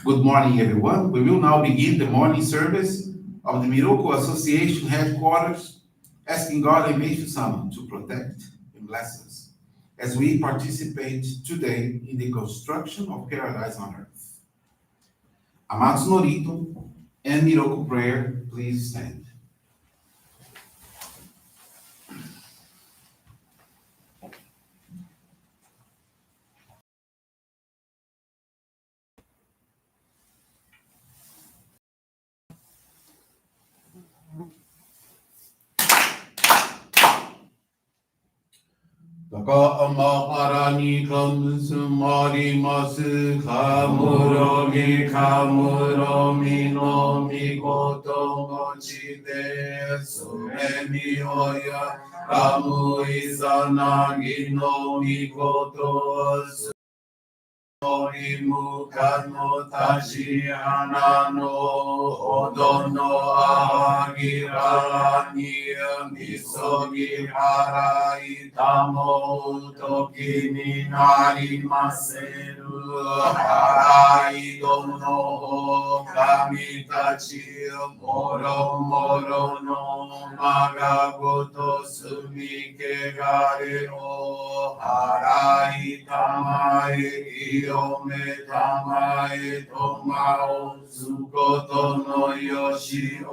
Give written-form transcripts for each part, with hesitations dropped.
Good morning, everyone. We will now begin the morning service of the Miroku Association headquarters, asking God and Meishu-sama to protect and bless us as we participate today in the construction of paradise on earth. Amatsu-Norito and Miroku Prayer, please stand. Taka amaharani kamsumarimasu Kamuromi kamuromi no mikoto mochide sumemi oya kamu izanagi no mikoto Mukano tashi anano odono agirani misogi harai tamo toki ni nari maseru harai dono kami tachi moro moro no magagoto sumike gare o harai tamai Iyome tamae tomao sukoto no yoshi o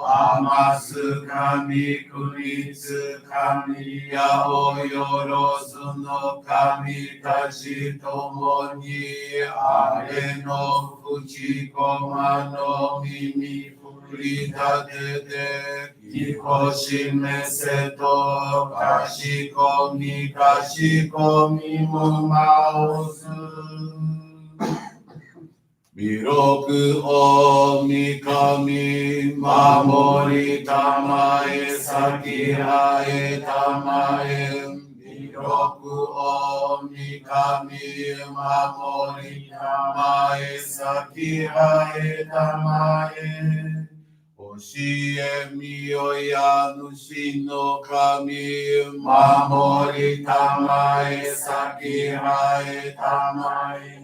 amasu kami kunitsu kami yao yorosu no kami tachi tomo ni are no fuchikoma no mimi furitate Hikoshime seto kashikomi mumaosu Miroku o mikami mamori tamae sakihae tamae Miroku o mikami mamori tamae sakihae tamae Oshie miyoya nushi no kami mamori tamae sakihae tamae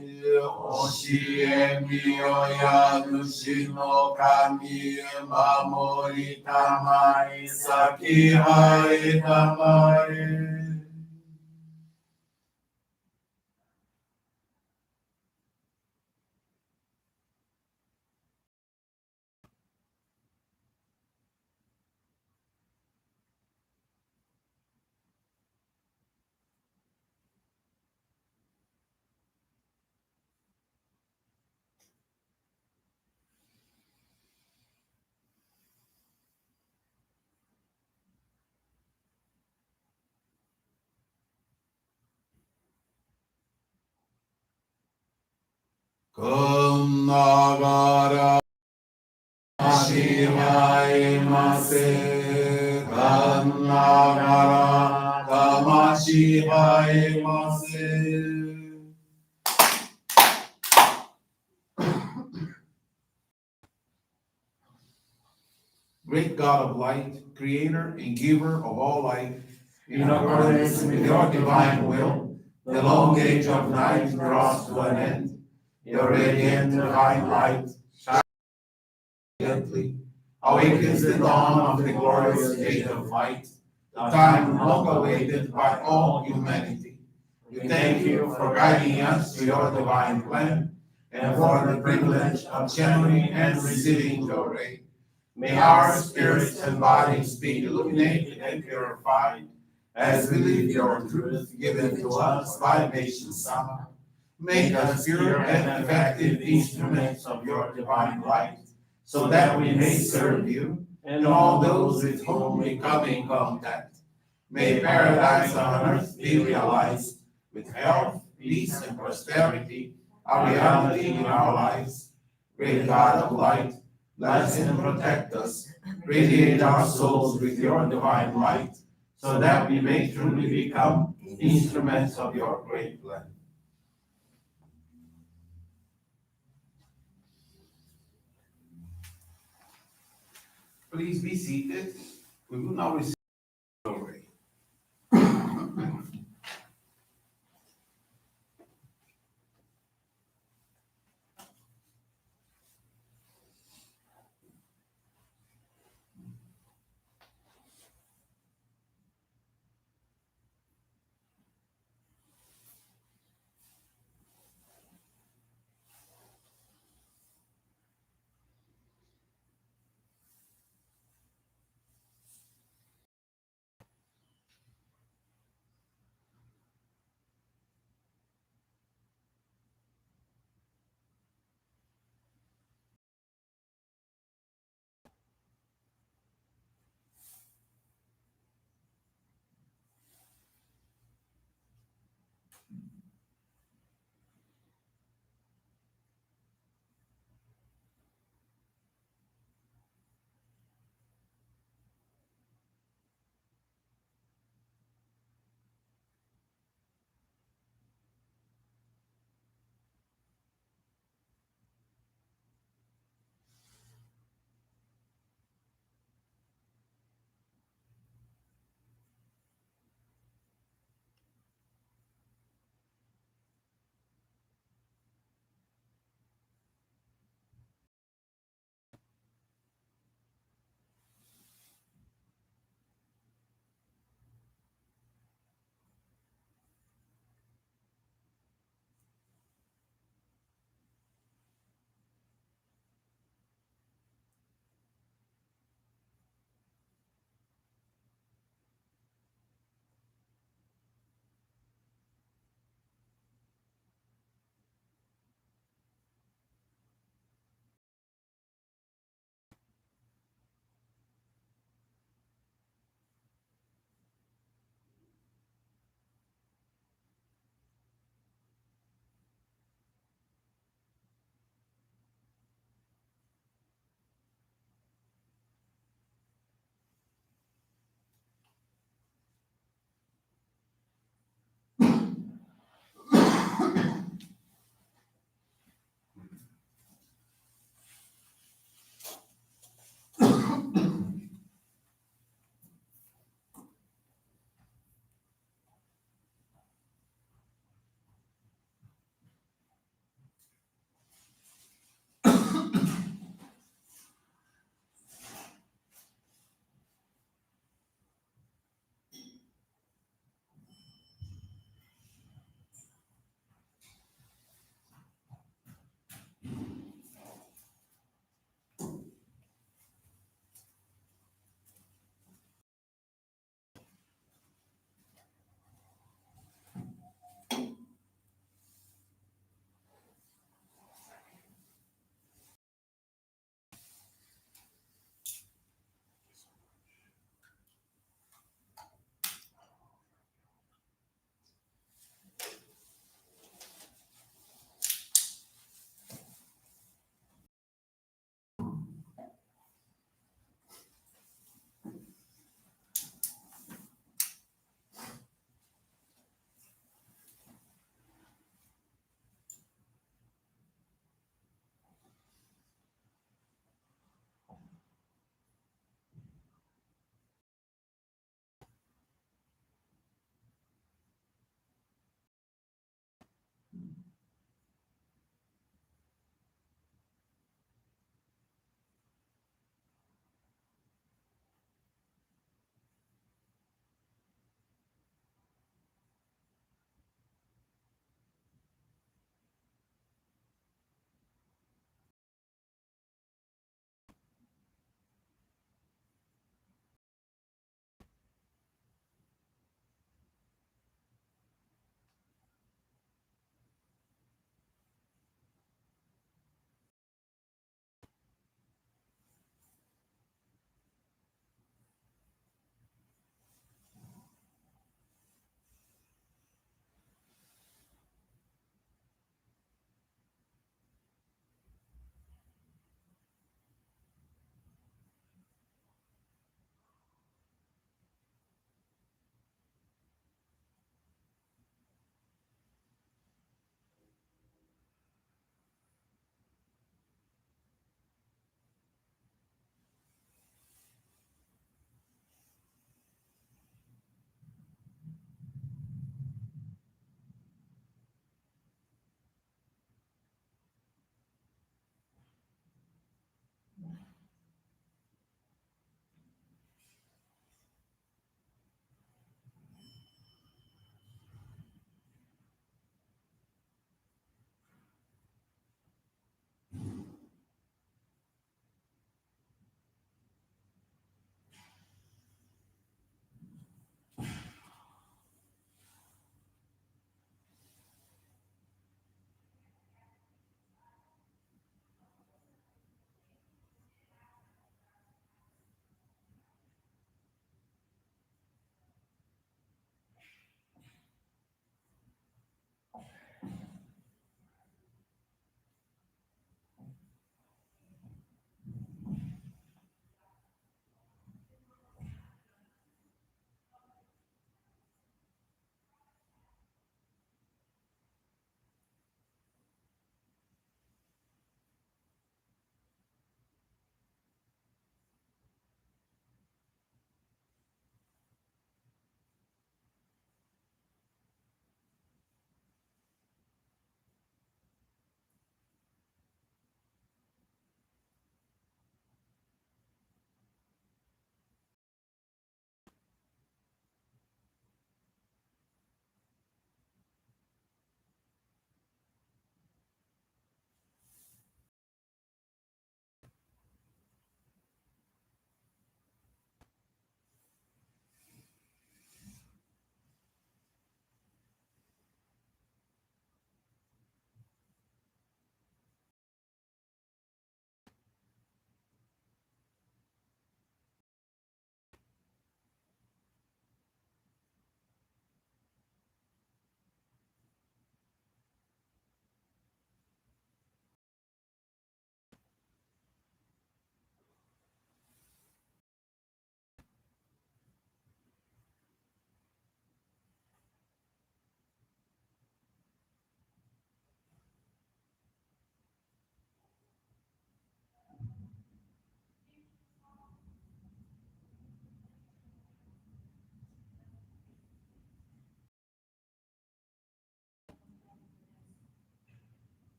Oshie miyoya nushi no kami mamori tamae sakihae tamae Nagara Shirai Mase Nagara Kamashihai Mase Great God of light, creator and giver of all life, in accordance with your divine will, the long age of night draws to an end. Your radiant divine light shines brilliantly, awakens the dawn of the glorious age of light, the time long awaited by all humanity. We thank you for guiding us to your divine plan and for the privilege of channeling and receiving Johrei. May our spirits and bodies be illuminated and purified as we live your truth given to us by Meishu-sama. Make us pure and effective instruments of your divine light, so that we may serve you and all those with whom we come in contact. May paradise on earth be realized with health, peace, and prosperity, a reality in our lives. Great God of light, bless and protect us. Radiate our souls with your divine light, so that we may truly become instruments of your great plan. Please be seated. We will now receive Johrei.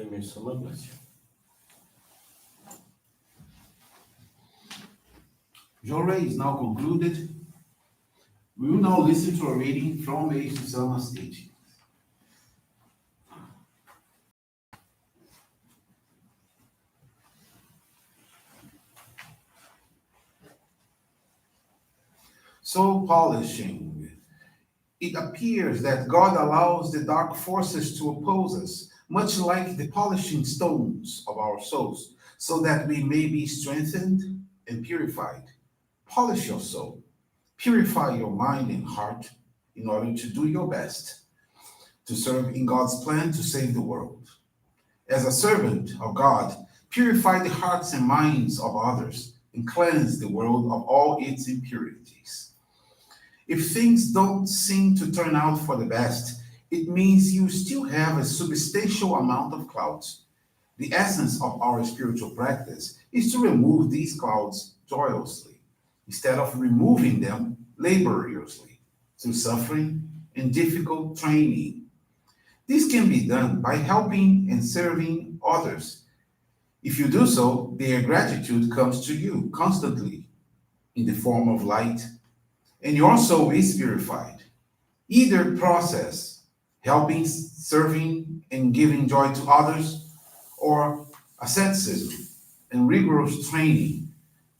Meishu-sama, bless you. Johrei is now concluded. We will now listen to a reading from Meishu-sama's teaching. Soul polishing. It appears that God allows the dark forces to oppose us, much like the polishing stones of our souls, so that we may be strengthened and purified. Polish your soul, purify your mind and heart in order to do your best to serve in God's plan to save the world. As a servant of God, purify the hearts and minds of others and cleanse the world of all its impurities. If things don't seem to turn out for the best, it means you still have a substantial amount of clouds. The essence of our spiritual practice is to remove these clouds joyously, instead of removing them laboriously, through suffering and difficult training. This can be done by helping and serving others. If you do so, their gratitude comes to you constantly in the form of light, and your soul is purified. Either process, helping, serving, and giving joy to others, or asceticism and rigorous training,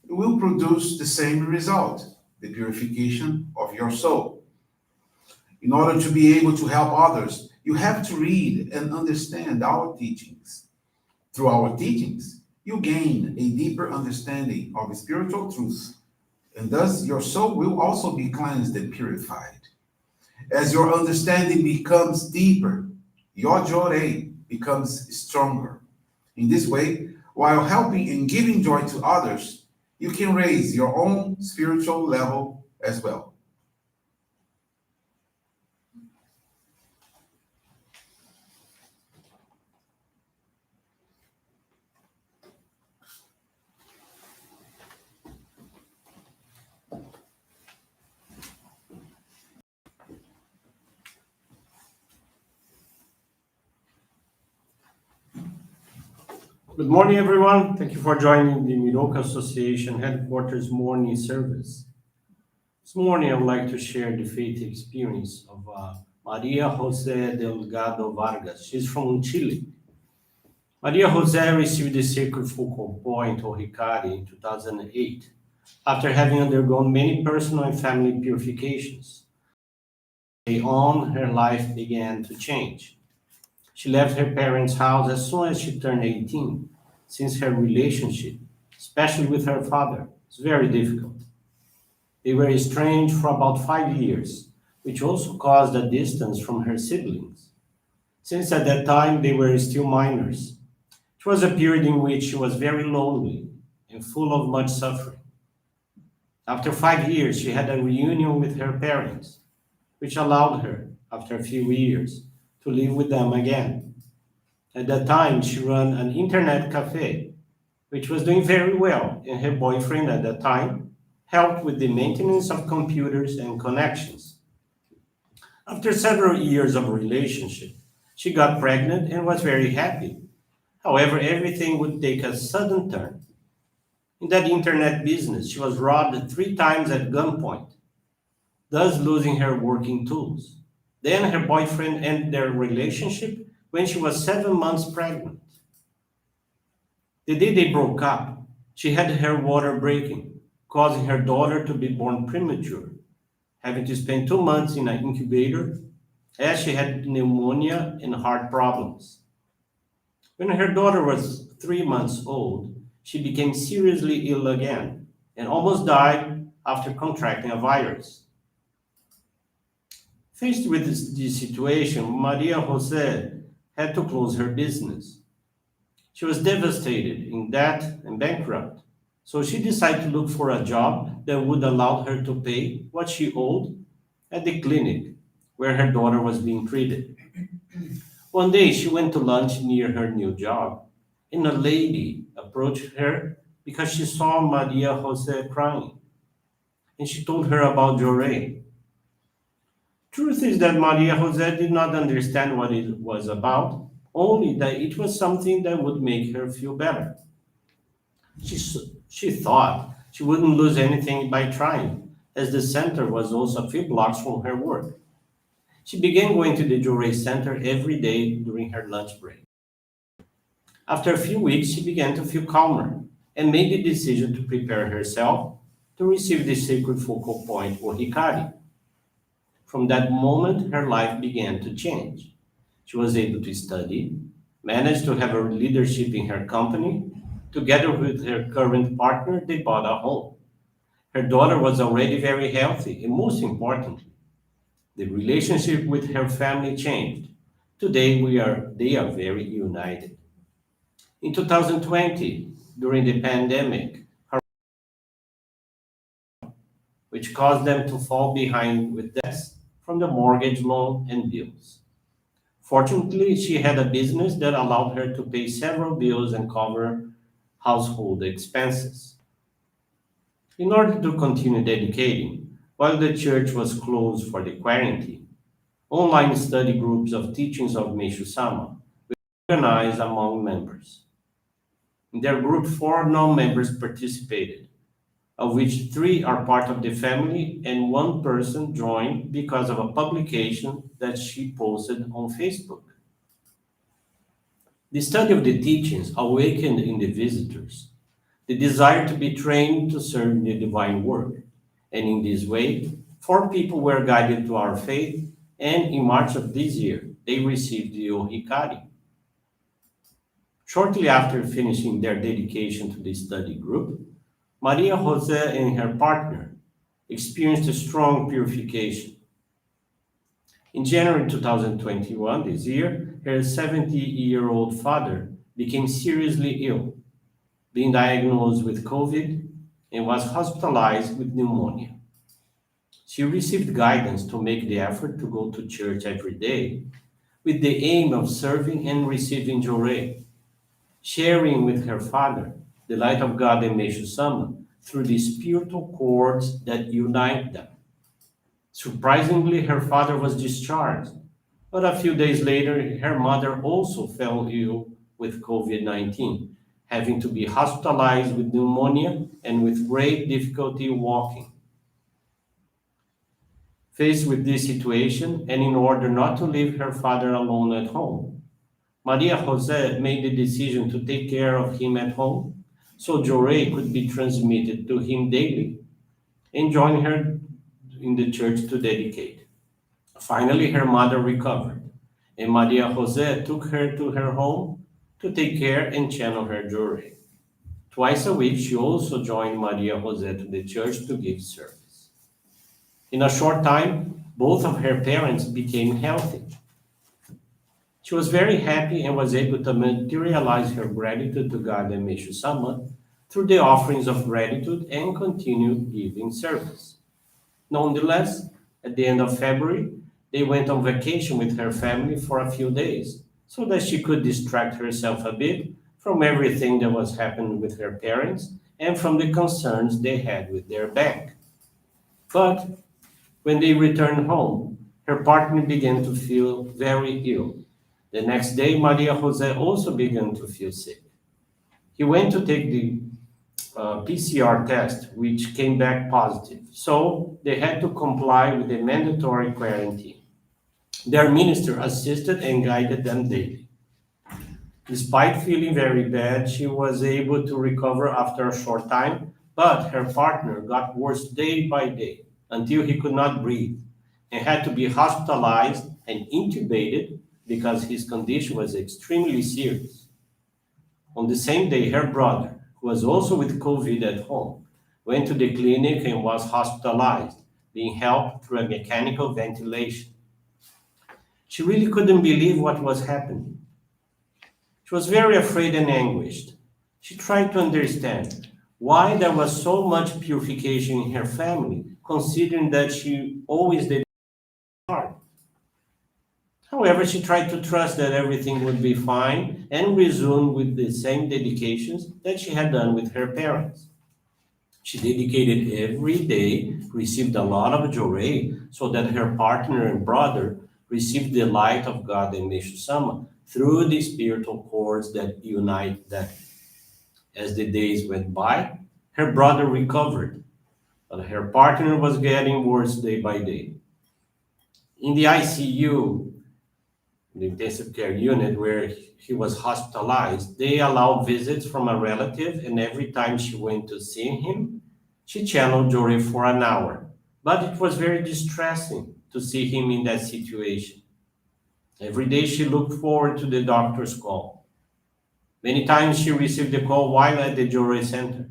will produce the same result, the purification of your soul. In order to be able to help others, you have to read and understand our teachings. Through our teachings, you gain a deeper understanding of spiritual truth, and thus your soul will also be cleansed and purified. As your understanding becomes deeper, your Johrei becomes stronger. In this way, while helping and giving joy to others, you can raise your own spiritual level as well. Good morning, everyone. Thank you for joining the Miroku Association headquarters morning service. This morning, I would like to share the faith experience of Maria Jose Delgado Vargas. She's from Chile. Maria Jose received the sacred focal point or Hikari in 2008 after having undergone many personal and family purifications. On, her life began to change. She left her parents' house as soon as she turned 18, since her relationship, especially with her father, was very difficult. They were estranged for about 5 years, which also caused a distance from her siblings, since at that time they were still minors. It was a period in which she was very lonely and full of much suffering. After 5 years, she had a reunion with her parents, which allowed her, after a few years, to live with them again. At that time, she ran an internet cafe, which was doing very well, and her boyfriend at that time helped with the maintenance of computers and connections. After several years of relationship, she got pregnant and was very happy. However, everything would take a sudden turn. In that internet business, she was robbed 3 times at gunpoint, thus losing her working tools. Then her boyfriend ended their relationship when she was 7 months pregnant. The day they broke up, she had her water breaking, causing her daughter to be born premature, having to spend 2 months in an incubator as she had pneumonia and heart problems. When her daughter was 3 months old, she became seriously ill again and almost died after contracting a virus. Faced with this situation, Maria Jose had to close her business. She was devastated, in debt, and bankrupt. So she decided to look for a job that would allow her to pay what she owed at the clinic where her daughter was being treated. One day she went to lunch near her new job, and a lady approached her because she saw Maria Jose crying, and she told her about Johrei. Truth is that Maria Jose did not understand what it was about, only that it was something that would make her feel better. She thought she wouldn't lose anything by trying, as the center was also a few blocks from her work. She began going to the Johrei Center every day during her lunch break. After a few weeks, she began to feel calmer and made the decision to prepare herself to receive the sacred focal point or Hikari. From that moment, her life began to change. She was able to study, managed to have a leadership in her company. Together with her current partner, they bought a home. Her daughter was already very healthy, and most importantly, the relationship with her family changed. Today, they are very united. In 2020, during the pandemic, which caused them to fall behind with debts from the mortgage loan and bills. Fortunately, she had a business that allowed her to pay several bills and cover household expenses. In order to continue dedicating, while the church was closed for the quarantine, online study groups of teachings of Meishu-sama were organized among members. In their group, four non-members participated, of which three are part of the family and one person joined because of a publication that she posted on Facebook. The study of the teachings awakened in the visitors the desire to be trained to serve in the divine work, and in this way, four people were guided to our faith, and in March of this year, they received the Ohikari. Shortly after finishing their dedication to the study group, Maria Jose and her partner experienced a strong purification. In January 2021, this year, her 70-year-old father became seriously ill, being diagnosed with COVID and was hospitalized with pneumonia. She received guidance to make the effort to go to church every day with the aim of serving and receiving Johrei, sharing with her father the light of God and Meishu-sama through the spiritual cords that unite them. Surprisingly, her father was discharged, but a few days later, her mother also fell ill with COVID 19, having to be hospitalized with pneumonia and with great difficulty walking. Faced with this situation, and in order not to leave her father alone at home, Maria Jose made the decision to take care of him at home so Johrei could be transmitted to him daily and join her in the church to dedicate. Finally, her mother recovered, and Maria Jose took her to her home to take care and channel her Johrei. Twice a week, she also joined Maria Jose to the church to give service. In a short time, both of her parents became healthy. She was very happy and was able to materialize her gratitude to God and Meishu-sama through the offerings of gratitude and continued giving service. Nonetheless, at the end of February, they went on vacation with her family for a few days so that she could distract herself a bit from everything that was happening with her parents and from the concerns they had with their bank. But when they returned home, her partner began to feel very ill. The next day, Maria Jose also began to feel sick. He went to take the PCR test, which came back positive. So they had to comply with the mandatory quarantine. Their minister assisted and guided them daily. Despite feeling very bad, she was able to recover after a short time, but her partner got worse day by day until he could not breathe and had to be hospitalized and intubated because his condition was extremely serious. On the same day, her brother, who was also with COVID at home, went to the clinic and was hospitalized, being helped through a mechanical ventilation. She really couldn't believe what was happening. She was very afraid and anguished. She tried to understand why there was so much purification in her family, considering that she always did hard. However, she tried to trust that everything would be fine and resume with the same dedications that she had done with her parents. She dedicated every day, received a lot of Johrei, so that her partner and brother received the light of God and Meishu-sama through the spiritual cords that unite them. As the days went by, her brother recovered, but her partner was getting worse day by day. In the ICU, the intensive care unit where he was hospitalized, they allowed visits from a relative, and every time she went to see him, she channeled Johrei for an hour. But it was very distressing to see him in that situation. Every day she looked forward to the doctor's call. Many times she received the call while at the Johrei Center.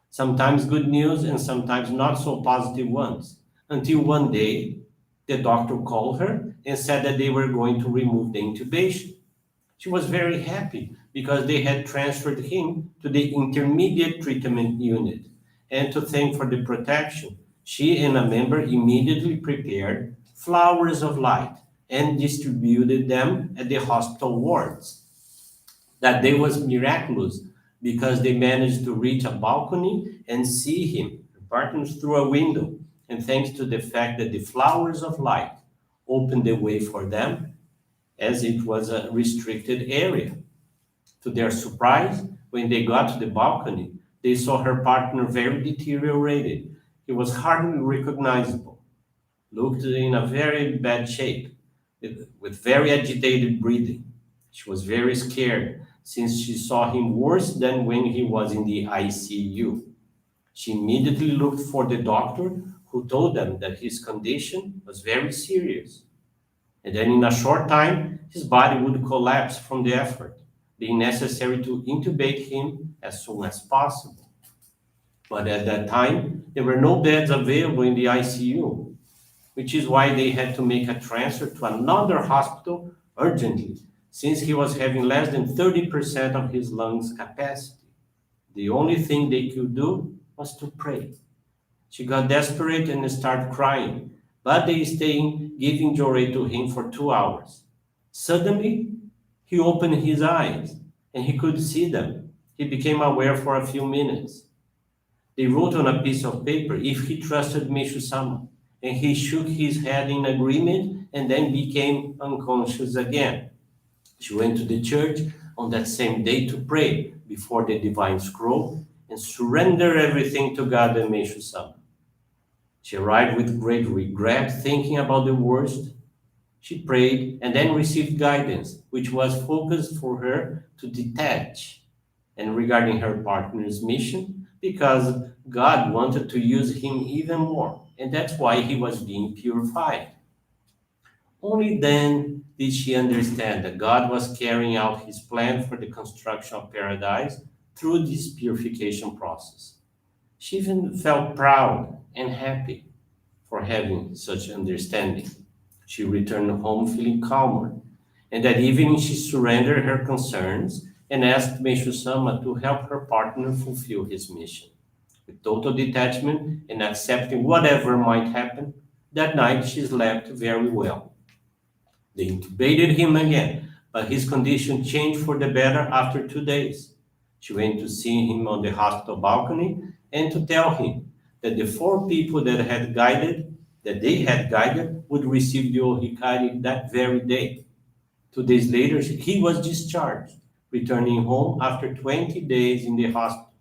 Sometimes good news and sometimes not so positive ones. Until one day, the doctor called her and said that they were going to remove the intubation. She was very happy because they had transferred him to the intermediate treatment unit. And to thank for the protection, she and a member immediately prepared flowers of light and distributed them at the hospital wards. That day was miraculous because they managed to reach a balcony and see him, partners through a window. And thanks to the fact that the flowers of light opened the way for them, as it was a restricted area. To their surprise, when they got to the balcony, they saw her partner very deteriorated. He was hardly recognizable, looked in a very bad shape, with very agitated breathing. She was very scared since she saw him worse than when he was in the ICU. She immediately looked for the doctor, who told them that his condition was very serious. And then in a short time, his body would collapse from the effort, being necessary to intubate him as soon as possible. But at that time, there were no beds available in the ICU, which is why they had to make a transfer to another hospital urgently, since he was having less than 30% of his lungs capacity. The only thing they could do was to pray. She got desperate and started crying, but they stayed giving Johrei to him for 2 hours. Suddenly, he opened his eyes and he could see them. He became aware for a few minutes. They wrote on a piece of paper if he trusted Meishu-sama, and he shook his head in agreement and then became unconscious again. She went to the church on that same day to pray before the divine scroll and surrender everything to God and Meishu-sama. She arrived with great regret, thinking about the worst. She prayed and then received guidance, which was focused for her to detach and regarding her partner's mission, because God wanted to use him even more, and that's why he was being purified. Only then did she understand that God was carrying out his plan for the construction of paradise through this purification process. She even felt proud and happy for having such understanding. She returned home feeling calmer, and that evening she surrendered her concerns and asked Meishu-sama to help her partner fulfill his mission. With total detachment and accepting whatever might happen, that night she slept very well. They intubated him again, but his condition changed for the better after 2 days. She went to see him on the hospital balcony and to tell him that the 4 people that they had guided would receive the Ohikari that very day. 2 days later, he was discharged, returning home after 20 days in the hospital.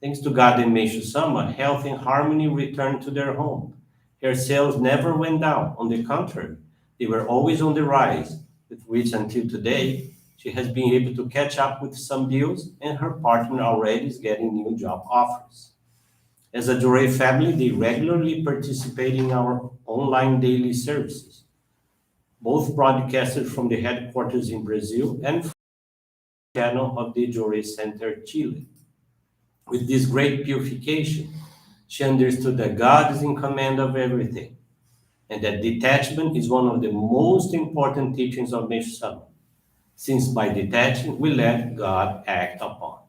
Thanks to God and Meishu-sama, health and harmony returned to their home. Her sales never went down. On the contrary, they were always on the rise, with which until today, she has been able to catch up with some bills, and her partner already is getting new job offers. As a Johrei family, they regularly participate in our online daily services, both broadcasted from the headquarters in Brazil and from the channel of the Johrei Center, Chile. With this great purification, she understood that God is in command of everything, and that detachment is one of the most important teachings of Meishu-sama, since by detaching we let God act upon.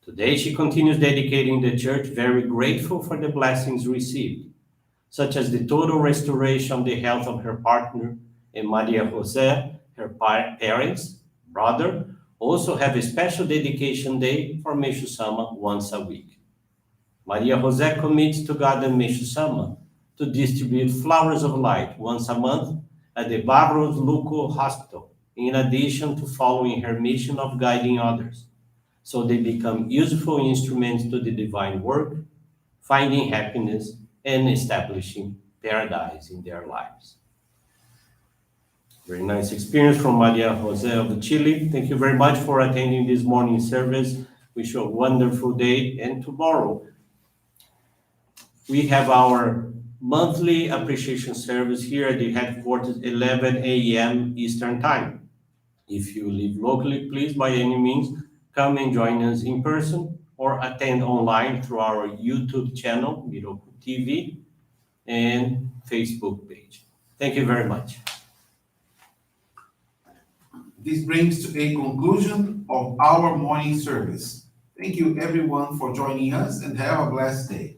Today she continues dedicating the church, very grateful for the blessings received, such as the total restoration of the health of her partner, and Maria Jose, her parents, brother, also have a special dedication day for Meishu-sama once a week. Maria Jose commits to God and Meishu-sama to distribute flowers of light once a month at the Barros Luco Hospital, in addition to following her mission of guiding others, so they become useful instruments to the divine work, finding happiness and establishing paradise in their lives. Very nice experience from Maria Jose of Chile. Thank you very much for attending this morning service. Wish you a wonderful day. And tomorrow, we have our monthly appreciation service here at the headquarters, 11 a.m. Eastern Time. If you live locally, please, by any means, come and join us in person or attend online through our YouTube channel, Miroku TV, and Facebook page. Thank you very much. This brings to a conclusion of our morning service. Thank you everyone for joining us and have a blessed day.